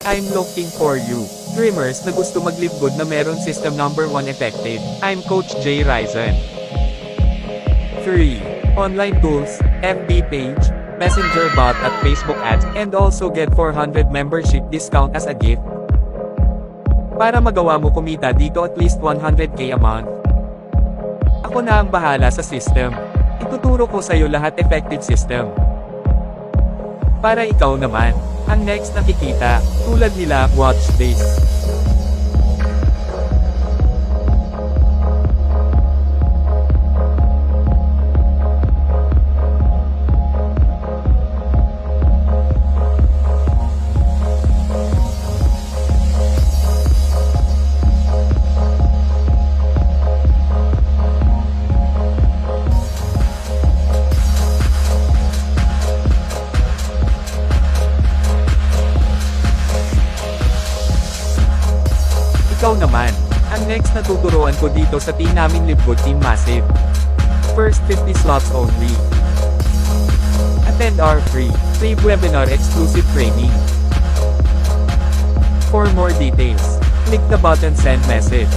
I'm looking for you. Dreamers na gusto mag-live good na meron system number 1 effective. I'm Coach Jay Ryzen. 3. Online tools, FB page, Messenger bot at Facebook ads, and also get 400 membership discount as a gift. Para magawa mo kumita dito at least 100k a month. Ako na ang bahala sa system. Ituturo ko sa'yo lahat effective system. Para ikaw naman, ang next nakikita, tulad nila, watch this. Ikaw naman, ang next na tuturuan ko dito sa team namin Live Good Team Massive. First 50 slots only. Attend our free webinar exclusive training. For more details, click the button send message.